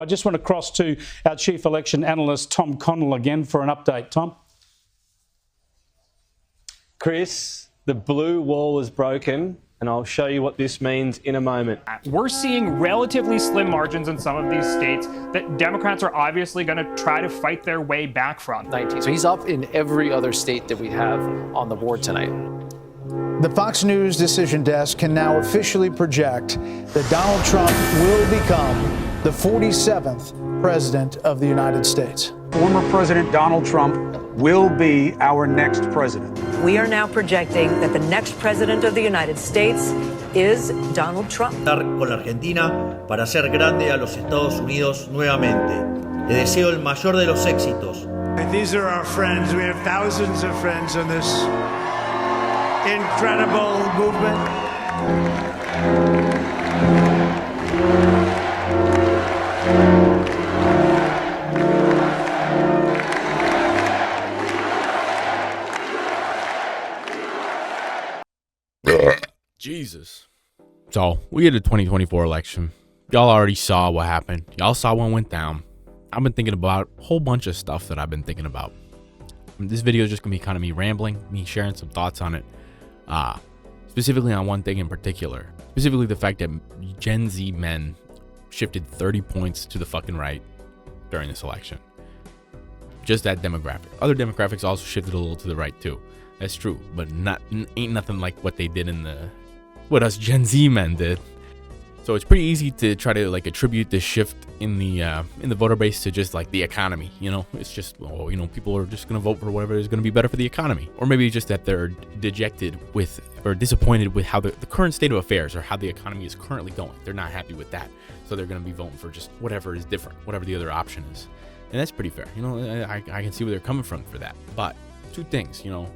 I just want to cross to our chief election analyst, Tom Connell, again for an update. Tom? Chris, the blue wall is broken, and I'll show you what this means in a moment. We're seeing relatively slim margins in some of these states that Democrats are obviously going to try to fight their way back from. 19. So he's up in every other state that we have on the board tonight. The Fox News decision desk can now officially project that Donald Trump will become the 47th president of the United States. Former President Donald Trump will be our next president. We are now projecting that the next president of the United States is Donald Trump. Con la Argentina para hacer grande a los Estados Unidos nuevamente. Le deseo el mayor de los éxitos. These are our friends. We have thousands of friends in this incredible movement. Jesus. So we had a 2024 election. Y'all already saw what happened. Y'all saw what went down. I've been thinking about a whole bunch of stuff that I've been thinking about. This video is just gonna be kind of me rambling, me sharing some thoughts on it. Specifically on one thing in particular. Specifically the fact that Gen Z men shifted 30 points to the fucking right during this election. Just that demographic. Other demographics also shifted a little to the right too. That's true, but ain't nothing like what they did what us Gen Z men did. So it's pretty easy to try to like attribute this shift in the voter base to just like the economy. You know, it's just, oh, you know, people are just gonna vote for whatever is gonna be better for the economy, or maybe just that they're dejected with or disappointed with how the current state of affairs or how the economy is currently going. They're not happy with that, so they're gonna be voting for just whatever is different, whatever the other option is, and that's pretty fair. You know, I can see where they're coming from for that. But two things, you know.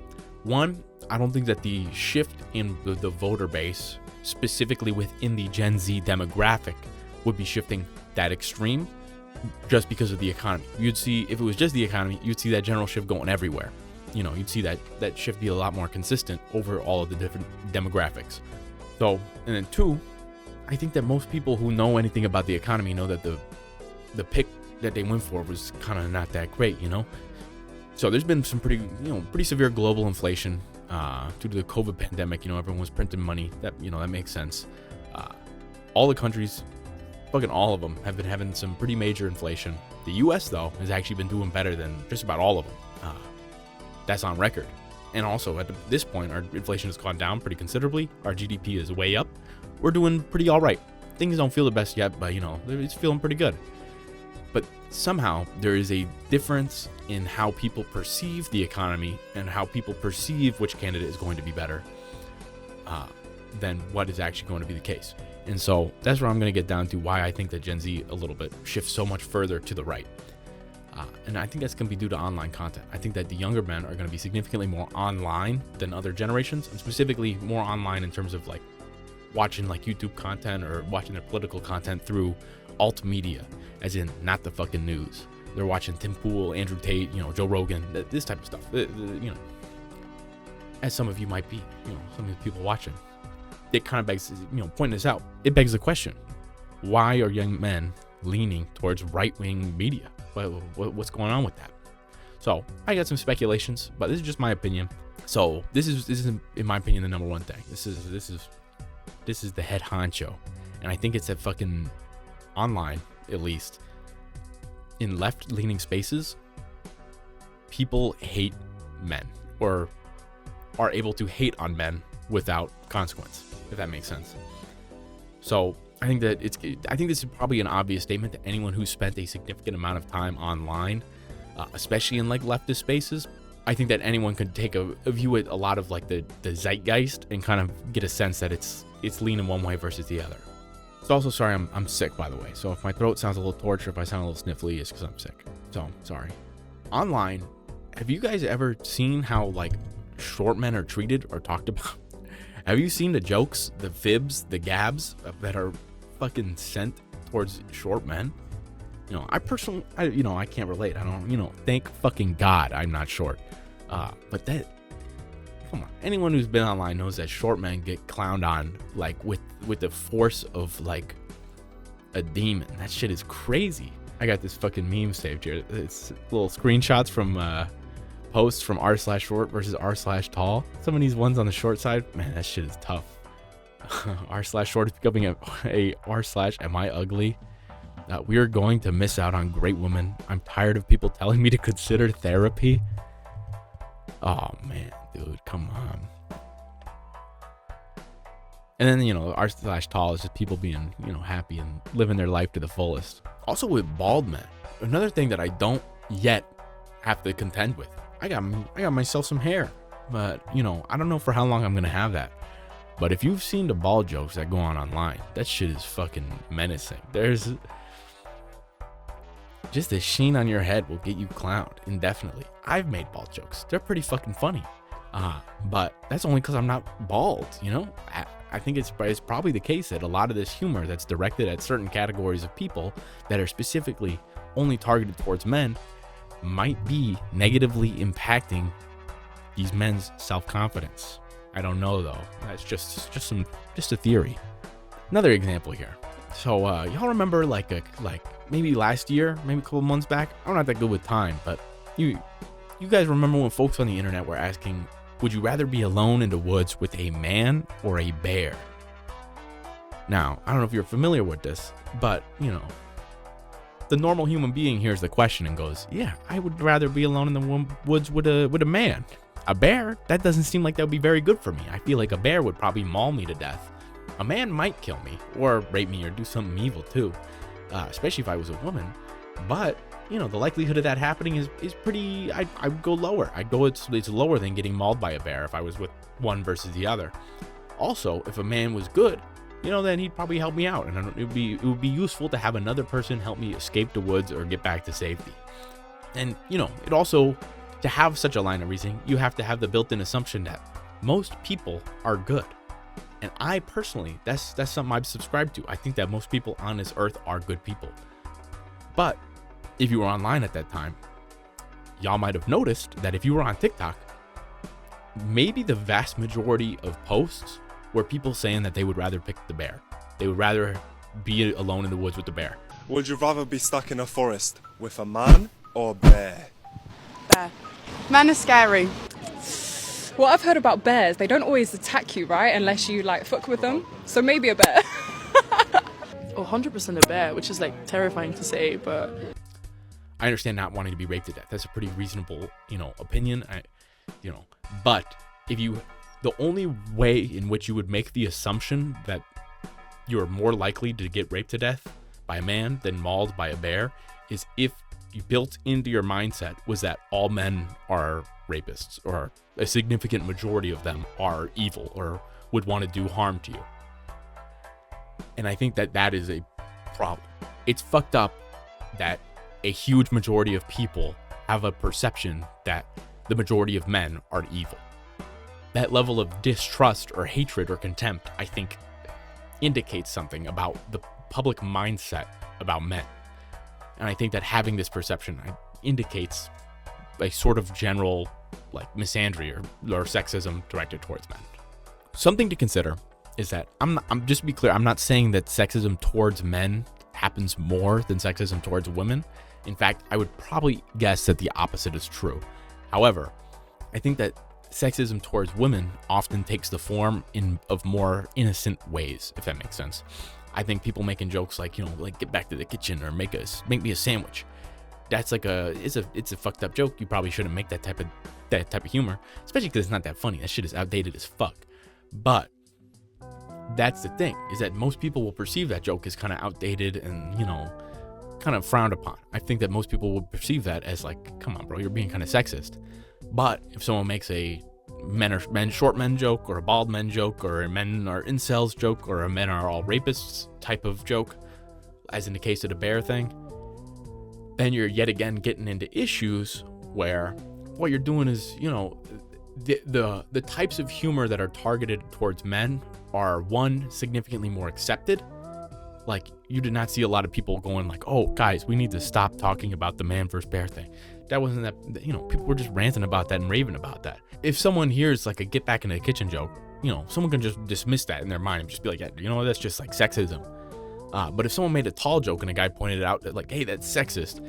One, I don't think that the shift in the voter base, specifically within the Gen Z demographic, would be shifting that extreme just because of the economy. You'd see, if it was just the economy, you'd see that general shift going everywhere. You know, you'd see that shift be a lot more consistent over all of the different demographics. So, and then two, I think that most people who know anything about the economy know that the pick that they went for was kind of not that great, you know? So there's been some pretty severe global inflation due to the COVID pandemic. You know, everyone was printing money. That makes sense. All the countries, fucking all of them, have been having some pretty major inflation. The U.S. though has actually been doing better than just about all of them. That's on record. And also at this point, our inflation has gone down pretty considerably. Our GDP is way up. We're doing pretty all right. Things don't feel the best yet, but you know, it's feeling pretty good. But somehow there is a difference in how people perceive the economy and how people perceive which candidate is going to be better than what is actually going to be the case. And so that's where I'm going to get down to why I think that Gen Z a little bit shifts so much further to the right. And I think that's going to be due to online content. I think that the younger men are going to be significantly more online than other generations, and specifically more online in terms of like watching like YouTube content or watching their political content through alt media, as in not the fucking news. They're watching Tim Pool, Andrew Tate, you know, Joe Rogan, this type of stuff. You know, as some of you might be, you know, some of the people watching. It kind of begs, you know, pointing this out, it begs the question: why are young men leaning towards right-wing media? What's going on with that? So I got some speculations, but this is just my opinion. So this is in my opinion the number one thing. This is the head honcho, and I think it's that fucking online, at least in left-leaning spaces, people hate men or are able to hate on men without consequence, if that makes sense. So I think this is probably an obvious statement to anyone who spent a significant amount of time online, especially in like leftist spaces. I think that anyone could take a view at a lot of like the zeitgeist and kind of get a sense that it's leaning one way versus the other. So also, sorry, I'm sick, by the way. So if my throat sounds a little tortured, if I sound a little sniffly, it's because I'm sick. So sorry. Online, have you guys ever seen how like short men are treated or talked about? Have you seen the jokes, the fibs, the gabs that are fucking sent towards short men? You know, I personally, I can't relate. I don't, thank fucking God I'm not short. But that, come on, anyone who's been online knows that short men get clowned on like with the force of like a demon. That shit is crazy. I got this fucking meme saved here. It's little screenshots from posts from r/short versus r/tall. Some of these ones on the short side, man, that shit is tough. r/short is becoming a r/am I ugly? We're going to miss out on great women. I'm tired of people telling me to consider therapy. Oh man, dude, come on. And then, you know, r/tall is just people being, you know, happy and living their life to the fullest. Also with bald men, another thing that I don't yet have to contend with. I got myself some hair, but you know, I don't know for how long I'm gonna have that. But if you've seen the bald jokes that go on online, that shit is fucking menacing. There's just a sheen on your head will get you clowned indefinitely. I've made bald jokes. They're pretty fucking funny. But that's only because I'm not bald, you know? I think it's probably the case that a lot of this humor that's directed at certain categories of people that are specifically only targeted towards men might be negatively impacting these men's self-confidence. I don't know though. That's just a theory. Another example here. So y'all remember like maybe last year, maybe a couple months back? I'm not that good with time, but you guys remember when folks on the internet were asking, would you rather be alone in the woods with a man or a bear? Now, I don't know if you're familiar with this, but you know, the normal human being hears the question and goes, yeah, I would rather be alone in the woods with a man. A bear? That doesn't seem like that would be very good for me. I feel like a bear would probably maul me to death. A man might kill me or rape me or do something evil too, especially if I was a woman. But you know, the likelihood of that happening is pretty. I would go lower. I'd go it's lower than getting mauled by a bear if I was with one versus the other. Also, if a man was good, you know, then he'd probably help me out, and it would be useful to have another person help me escape the woods or get back to safety. And you know, it also, to have such a line of reasoning, you have to have the built-in assumption that most people are good. And I personally, that's something I've subscribed to. I think that most people on this earth are good people. But if you were online at that time, y'all might have noticed that if you were on TikTok, maybe the vast majority of posts were people saying that they would rather pick the bear. They would rather be alone in the woods with the bear. Would you rather be stuck in a forest with a man or a bear? Bear. Man is scary. Well, I've heard about bears. They don't always attack you, right? Unless you like fuck with them. So maybe a bear. 100% a bear, which is like terrifying to say, but I understand not wanting to be raped to death. That's a pretty reasonable, you know, opinion. But if the only way in which you would make the assumption that you're more likely to get raped to death by a man than mauled by a bear is if you built into your mindset was that all men are rapists, or a significant majority of them are evil or would want to do harm to you. And I think that is a problem. It's fucked up that a huge majority of people have a perception that the majority of men are evil. That level of distrust or hatred or contempt, I think, indicates something about the public mindset about men. And I think that having this perception indicates a sort of general like misandry or sexism directed towards men. Something to consider is that I'm just to be clear, I'm not saying that sexism towards men happens more than sexism towards women. In fact, I would probably guess that the opposite is true. However, I think that sexism towards women often takes the form of more innocent ways, if that makes sense. I think people making jokes like, you know, like get back to the kitchen or make me a sandwich. That's like it's a fucked up joke. You probably shouldn't make that type of humor, especially because it's not that funny. That shit is outdated as fuck. But that's the thing, is that most people will perceive that joke as kind of outdated and, you know, kind of frowned upon. I think that most people would perceive that as like, come on, bro, you're being kind of sexist. But if someone makes a short men joke, or a bald men joke, or a men are incels joke, or a men are all rapists type of joke, as in the case of the bear thing, then you're yet again getting into issues where what you're doing is, you know, the types of humor that are targeted towards men are, one, significantly more accepted. Like, you did not see a lot of people going like, oh, guys, we need to stop talking about the man versus bear thing. That wasn't that, you know, people were just ranting about that and raving about that. If someone hears like a get back in the kitchen joke, you know, someone can just dismiss that in their mind and just be like, yeah, you know, that's just like sexism. But if someone made a tall joke and a guy pointed it out that like, hey, that's sexist,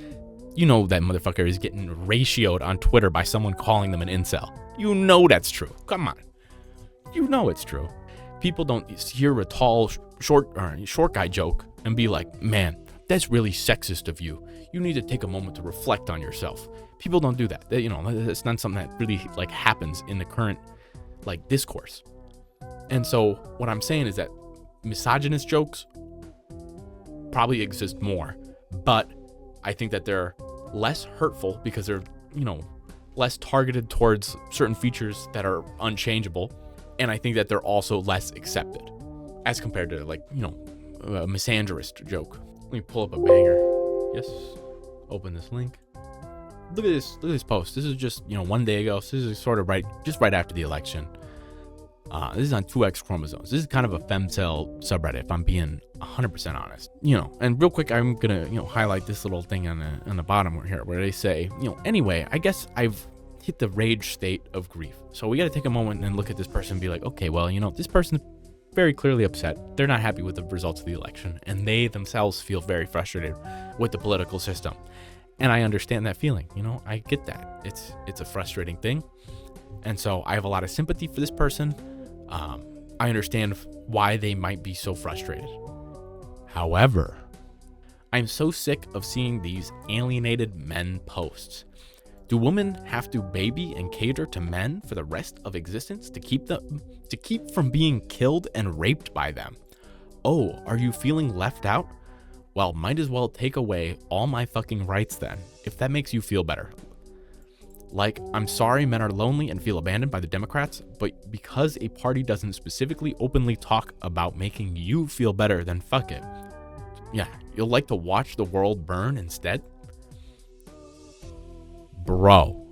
you know that motherfucker is getting ratioed on Twitter by someone calling them an incel. You know that's true. Come on. You know it's true. People don't hear a tall, short guy joke and be like, man, that's really sexist of you. You need to take a moment to reflect on yourself. People don't do that. You know, it's not something that really like happens in the current like discourse. And so what I'm saying is that misogynist jokes probably exist more, but I think that they're less hurtful because they're, you know, less targeted towards certain features that are unchangeable. And I think that they're also less accepted as compared to like, you know, a misandrist joke. Let me pull up a banger. Yes. Open this link. Look at this post. This is just, you know, 1 day ago. So this is sort of right after the election. This is on 2X chromosomes. This is kind of a femcel subreddit, if I'm being 100% honest. You know, and real quick, I'm gonna, you know, highlight this little thing on the bottom here where they say, you know, anyway, I guess I've hit the rage state of grief. So we got to take a moment and look at this person and be like, okay, well, you know, this person's very clearly upset. They're not happy with the results of the election, and they themselves feel very frustrated with the political system. And I understand that feeling. You know, I get that. It's a frustrating thing. And so I have a lot of sympathy for this person. I understand why they might be so frustrated. However, I'm so sick of seeing these alienated men posts. Do women have to baby and cater to men for the rest of existence to keep from being killed and raped by them? Oh, are you feeling left out? Well, might as well take away all my fucking rights then, if that makes you feel better. Like, I'm sorry men are lonely and feel abandoned by the Democrats, but because a party doesn't specifically openly talk about making you feel better, then fuck it. Yeah, you'll like to watch the world burn instead? Bro,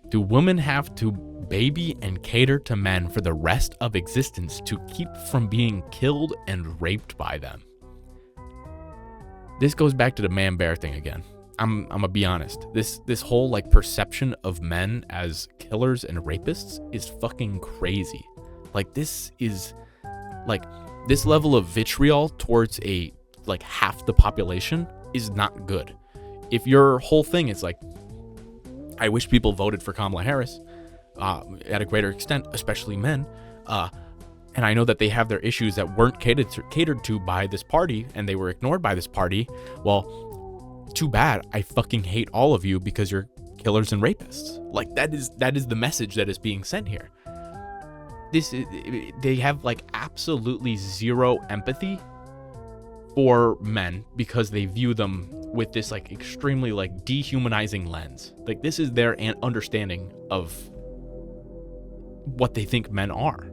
do women have to baby and cater to men for the rest of existence to keep from being killed and raped by them? This goes back to the man-bear thing again. I'm gonna be honest. This whole like perception of men as killers and rapists is fucking crazy. Like this is like this level of vitriol towards a like half the population is not good. If your whole thing is like, I wish people voted for Kamala Harris at a greater extent, especially men, and I know that they have their issues that weren't catered to by this party and they were ignored by this party. Well, too bad. I fucking hate all of you because you're killers and rapists. Like that is the message that is being sent here. They have like absolutely zero empathy for men because they view them with this like extremely like dehumanizing lens. Like this is their understanding of what they think men are.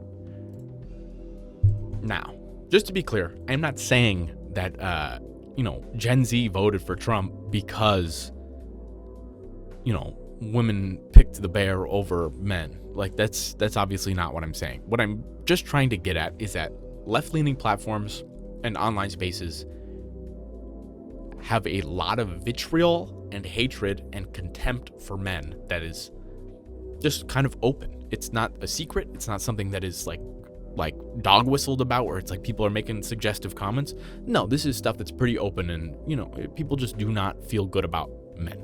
Now, just to be clear, I'm not saying that you know, Gen Z voted for Trump because, you know, women picked the bear over men. Like that's obviously not what I'm saying. What I'm just trying to get at is that left-leaning platforms and online spaces have a lot of vitriol and hatred and contempt for men that is just kind of open. It's not a secret. It's not something that is like dog whistled about where it's like people are making suggestive comments. No, this is stuff that's pretty open, and you know, people just do not feel good about men.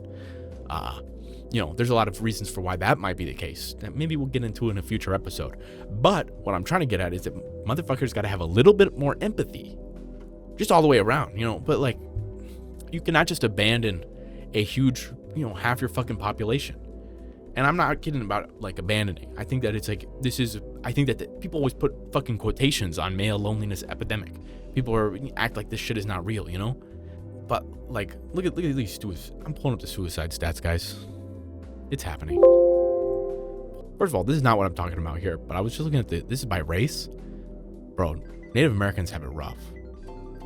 You know, there's a lot of reasons for why that might be the case that maybe we'll get into in a future episode. But what I'm trying to get at is that motherfuckers got to have a little bit more empathy, just all the way around, you know. But like, you cannot just abandon a huge, you know, half your fucking population. And I'm not kidding about like abandoning. I think that it's like, I think that people always put fucking quotations on male loneliness epidemic. People act like this shit is not real, you know? But like, look at these I'm pulling up the suicide stats, guys. It's happening. First of all, this is not what I'm talking about here, but I was just looking at this is by race. Bro, Native Americans have it rough.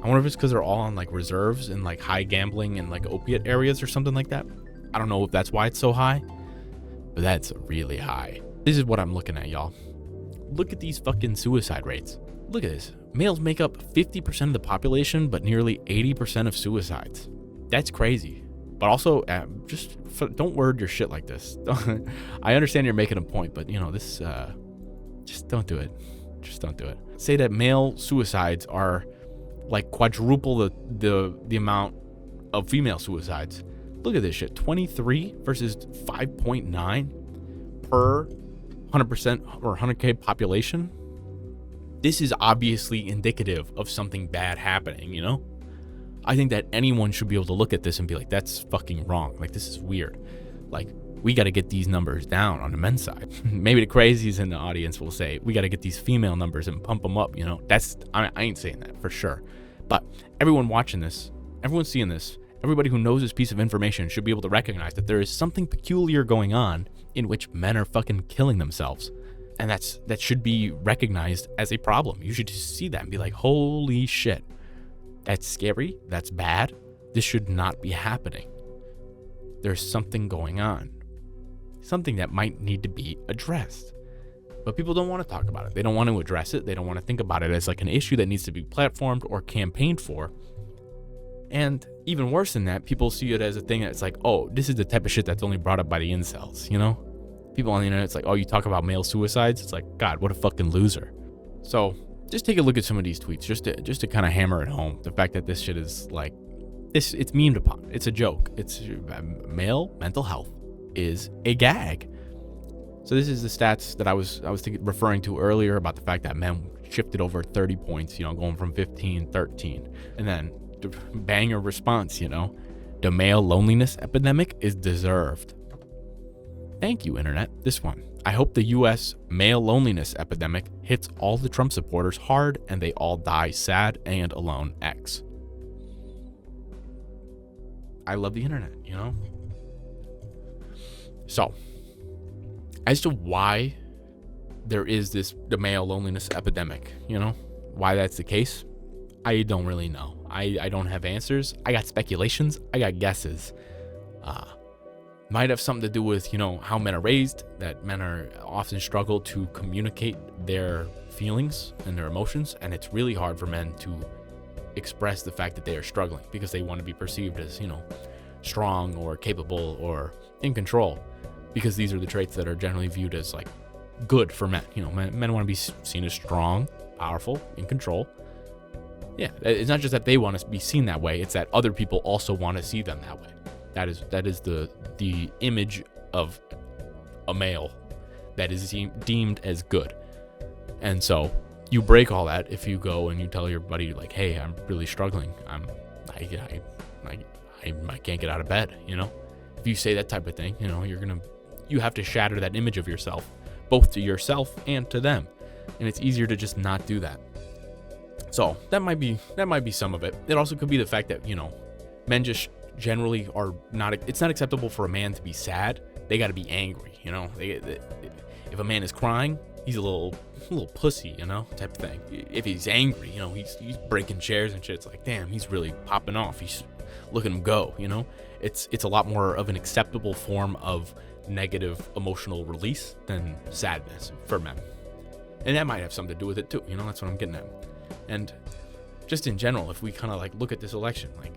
I wonder if it's because they're all on like reserves and like high gambling and like opiate areas or something like that. I don't know if that's why it's so high, but that's really high. This is what I'm looking at, y'all. Look at these fucking suicide rates. Look at this. Males make up 50% of the population, but nearly 80% of suicides. That's crazy. But also, just don't word your shit like this. I understand you're making a point, but you know, this, just don't do it. Just don't do it. Say that male suicides are like quadruple the amount of female suicides. Look at this shit. 23 versus 5.9 per 100% or 100K population. This is obviously indicative of something bad happening, you know? I think that anyone should be able to look at this and be like, that's fucking wrong. Like, this is weird. Like, we got to get these numbers down on the men's side. Maybe the crazies in the audience will say, we got to get these female numbers and pump them up, you know? I ain't saying that for sure. But everyone watching this, everyone seeing this, everybody who knows this piece of information should be able to recognize that there is something peculiar going on in which men are fucking killing themselves. And that should be recognized as a problem. You should just see that and be like, holy shit. That's scary. That's bad. This should not be happening. There's something going on. Something that might need to be addressed. But people don't want to talk about it. They don't want to address it. They don't want to think about it as like an issue that needs to be platformed or campaigned for. And even worse than that, people see it as a thing that's like, oh, this is the type of shit that's only brought up by the incels, you know? People on the internet, it's like, oh, you talk about male suicides? It's like, God, what a fucking loser. So just take a look at some of these tweets, just to kind of hammer it home. The fact that this shit is like, it's memed upon. It's a joke. It's male mental health is a gag. So this is the stats that I was referring to earlier about the fact that men shifted over 30 points, you know, going from 15, 13. And then banger response, you know, the male loneliness epidemic is deserved. Thank you, internet. This one. I hope the U.S. male loneliness epidemic hits all the Trump supporters hard and they all die sad and alone. X. I love the internet, you know? So, as to why there is the male loneliness epidemic, you know? Why that's the case, I don't really know. I don't have answers. I got speculations. I got guesses. Might have something to do with, you know, how men are raised, that men are often struggle to communicate their feelings and their emotions, and it's really hard for men to express the fact that they are struggling because they want to be perceived as, you know, strong or capable or in control, because these are the traits that are generally viewed as like good for men. You know, men want to be seen as strong, powerful, in control. Yeah, it's not just that they want to be seen that way, it's that other people also want to see them that way. That is the image of a male that is deemed as good. And so you break all that if you go and you tell your buddy like, hey, I'm really struggling. I can't get out of bed, you know? If you say that type of thing, you know, you have to shatter that image of yourself, both to yourself and to them. And it's easier to just not do that. So that might be some of it. It also could be the fact that, you know, men just generally are not, it's not acceptable for a man to be sad. They got to be angry, you know? If a man is crying, he's a little pussy, you know, type of thing. If he's angry, you know, he's breaking chairs and shit. It's like, damn, he's really popping off. He's looking him go, you know? It's a lot more of an acceptable form of negative emotional release than sadness for men. And that might have something to do with it too, you know? That's what I'm getting at. And just in general, if we kind of like look at this election, like,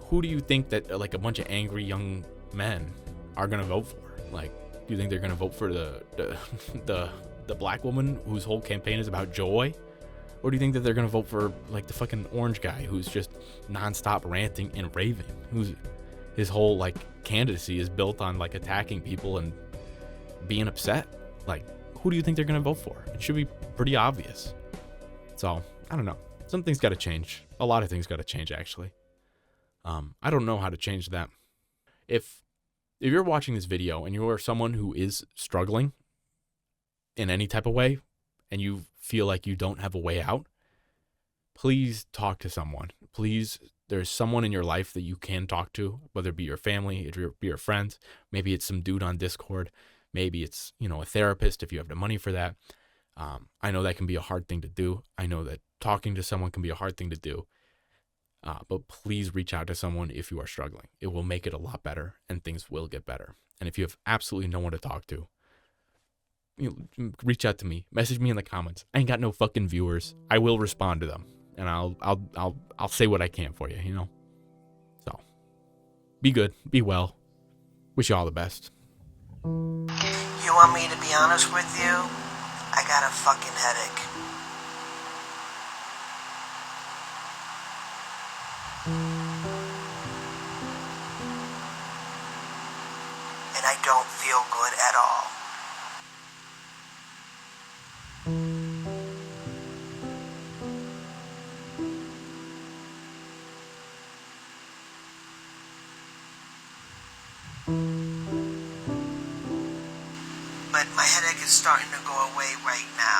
who do you think that like a bunch of angry young men are gonna vote for? Like, do you think they're gonna vote for the black woman whose whole campaign is about joy? Or do you think that they're gonna vote for like the fucking orange guy who's just nonstop ranting and raving, who's his whole like candidacy is built on like attacking people and being upset? Like, who do you think they're gonna vote for? It should be pretty obvious. So I don't know. Something's got to change. A lot of things got to change, actually. I don't know how to change that. If you're watching this video and you are someone who is struggling in any type of way and you feel like you don't have a way out, please talk to someone. Please, there's someone in your life that you can talk to, whether it be your family, it be your friends. Maybe it's some dude on Discord. Maybe it's, you know, a therapist if you have the money for that. I know that can be a hard thing to do. I know that talking to someone can be a hard thing to do. But please reach out to someone if you are struggling. It will make it a lot better and things will get better. And if you have absolutely no one to talk to, you know, reach out to me. Message me in the comments. I ain't got no fucking viewers. I will respond to them. And I'll say what I can for you, you know? So, be good. Be well. Wish you all the best. You want me to be honest with you? I got a fucking headache. don't feel good at all. But my headache is starting to go away right now.